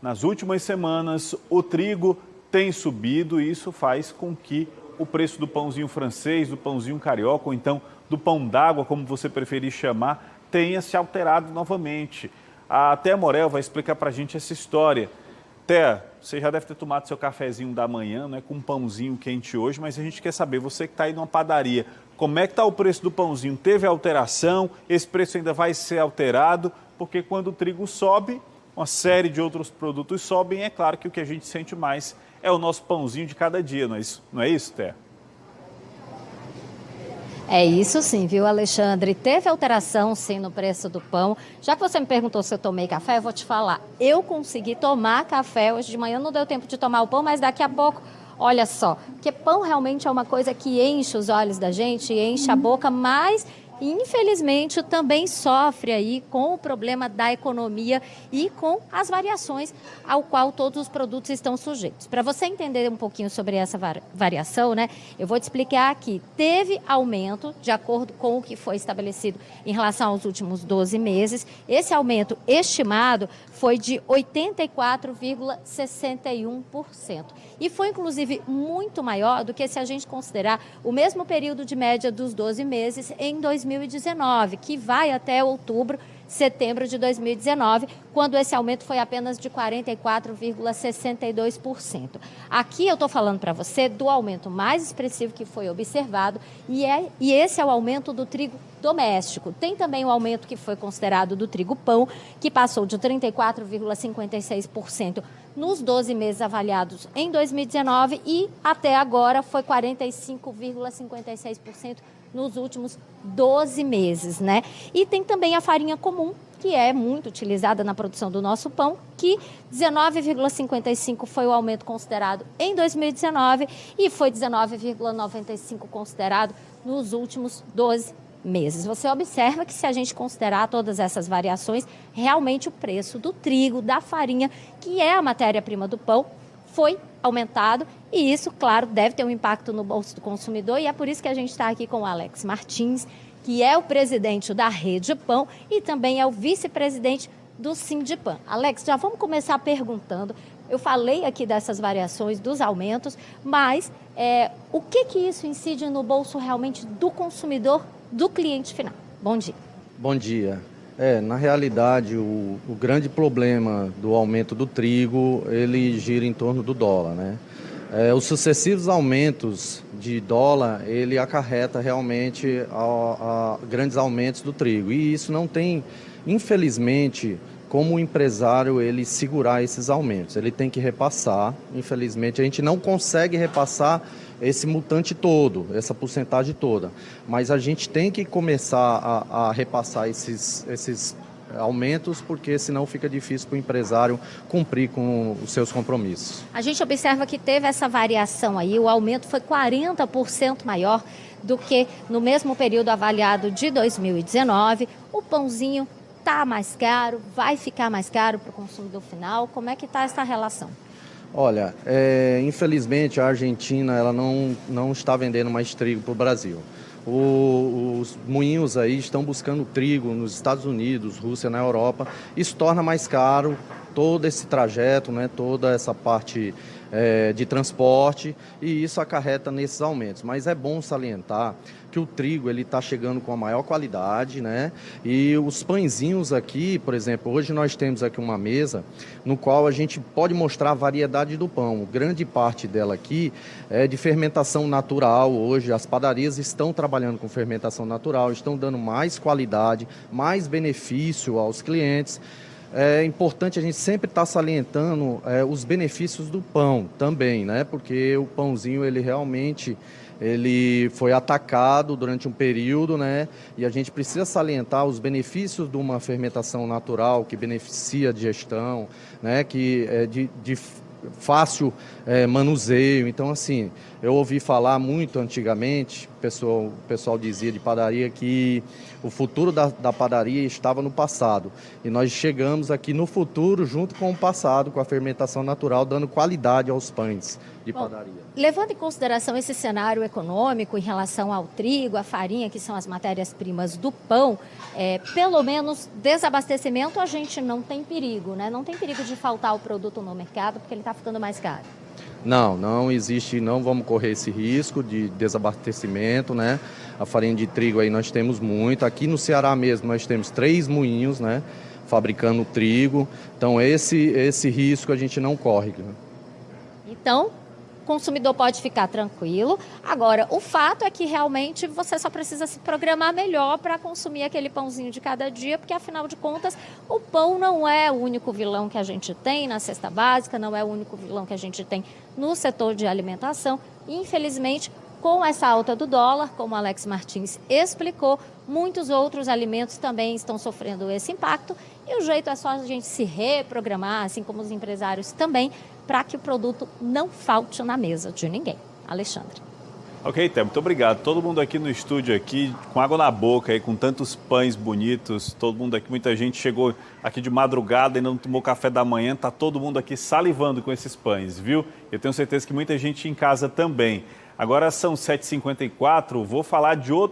Nas últimas semanas, o trigo tem subido e isso faz com que o preço do pãozinho francês, do pãozinho carioca, ou então do pão d'água, como você preferir chamar, tenha se alterado novamente. A Thea Morel vai explicar para a gente essa história. Thea, você já deve ter tomado seu cafezinho da manhã, né, com um pãozinho quente hoje, mas a gente quer saber, você que está aí numa padaria, como é que está o preço do pãozinho? Teve alteração? Esse preço ainda vai ser alterado? Porque quando o trigo sobe, uma série de outros produtos sobem, é claro que o que a gente sente mais é o nosso pãozinho de cada dia, não é isso, Thea? É isso sim, viu, Alexandre? Teve alteração, sim, no preço do pão. Já que você me perguntou se eu tomei café, eu vou te falar. Eu consegui tomar café hoje de manhã, não deu tempo de tomar o pão, mas daqui a pouco, olha só. Porque pão realmente é uma coisa que enche os olhos da gente, enche a boca, mas infelizmente também sofre aí com o problema da economia e com as variações ao qual todos os produtos estão sujeitos. Para você entender um pouquinho sobre essa variação, né, eu vou te explicar aqui. Teve aumento de acordo com o que foi estabelecido em relação aos últimos 12 meses. Esse aumento estimado foi de 84,61%. E foi, inclusive, muito maior do que se a gente considerar o mesmo período de média dos 12 meses em 2019, que vai até outubro, setembro de 2019, quando esse aumento foi apenas de 44,62%. Aqui eu estou falando para você do aumento mais expressivo que foi observado e esse é o aumento do trigo doméstico. Tem também o aumento que foi considerado do trigo pão, que passou de 34,56% nos 12 meses avaliados em 2019 e até agora foi 45,56% nos últimos 12 meses, né? E tem também a farinha comum, que é muito utilizada na produção do nosso pão, que 19,55 foi o aumento considerado em 2019 e foi 19,95 considerado nos últimos 12 meses. Você observa que se a gente considerar todas essas variações, realmente o preço do trigo, da farinha, que é a matéria-prima do pão, foi aumentado e isso, claro, deve ter um impacto no bolso do consumidor e é por isso que a gente está aqui com o Alex Martins, que é o presidente da Rede Pão e também é o vice-presidente do Sindipam. Alex, já vamos começar perguntando, eu falei aqui dessas variações, dos aumentos, mas o que isso incide no bolso realmente do consumidor, do cliente final? Bom dia. Bom dia. Na realidade, o grande problema do aumento do trigo, ele gira em torno do dólar, né? Os sucessivos aumentos de dólar, ele acarreta realmente a grandes aumentos do trigo. E isso não tem, infelizmente, como o empresário ele segurar esses aumentos. Ele tem que repassar. Infelizmente, a gente não consegue repassar esse montante todo, essa porcentagem toda. Mas a gente tem que começar a repassar esses aumentos, porque senão fica difícil para o empresário cumprir com os seus compromissos. A gente observa que teve essa variação aí, o aumento foi 40% maior do que no mesmo período avaliado de 2019. O pãozinho está mais caro, vai ficar mais caro para o consumidor final. Como é que está essa relação? Olha, infelizmente a Argentina ela não está vendendo mais trigo para o Brasil. Os moinhos aí estão buscando trigo nos Estados Unidos, Rússia, na Europa. Isso torna mais caro todo esse trajeto, né, toda essa parte de transporte e isso acarreta nesses aumentos. Mas é bom salientar que o trigo ele está chegando com a maior qualidade, né? E os pãezinhos aqui, por exemplo, hoje nós temos aqui uma mesa no qual a gente pode mostrar a variedade do pão. Grande parte dela aqui é de fermentação natural. Hoje as padarias estão trabalhando com fermentação natural, estão dando mais qualidade, mais benefício aos clientes. É importante a gente sempre estar salientando os benefícios do pão também, né? Porque o pãozinho ele realmente ele foi atacado durante um período, né? E a gente precisa salientar os benefícios de uma fermentação natural que beneficia a digestão, né? Que fácil manuseio. Então, assim, eu ouvi falar muito antigamente, o pessoal dizia de padaria que o futuro da padaria estava no passado. E nós chegamos aqui no futuro junto com o passado, com a fermentação natural, dando qualidade aos pães de padaria. Levando em consideração esse cenário econômico em relação ao trigo, a farinha, que são as matérias-primas do pão, pelo menos desabastecimento a gente não tem perigo, né? Não tem perigo de faltar o produto no mercado porque ele está ficando mais caro. Não existe, não vamos correr esse risco de desabastecimento, né? A farinha de trigo aí nós temos muito. Aqui no Ceará mesmo nós temos 3 moinhos, né? Fabricando trigo. Então esse risco a gente não corre. Né? Então, o consumidor pode ficar tranquilo. Agora, o fato é que realmente você só precisa se programar melhor para consumir aquele pãozinho de cada dia, porque afinal de contas, o pão não é o único vilão que a gente tem na cesta básica, não é o único vilão que a gente tem no setor de alimentação. Infelizmente, com essa alta do dólar, como o Alex Martins explicou, muitos outros alimentos também estão sofrendo esse impacto e o jeito é só a gente se reprogramar, assim como os empresários também, para que o produto não falte na mesa de ninguém. Alexandre. Ok, Té, muito obrigado. Todo mundo aqui no estúdio aqui com água na boca, aí, com tantos pães bonitos, todo mundo aqui, muita gente chegou aqui de madrugada e não tomou café da manhã, tá todo mundo aqui salivando com esses pães, viu? Eu tenho certeza que muita gente em casa também. Agora são 7h54, vou falar de outro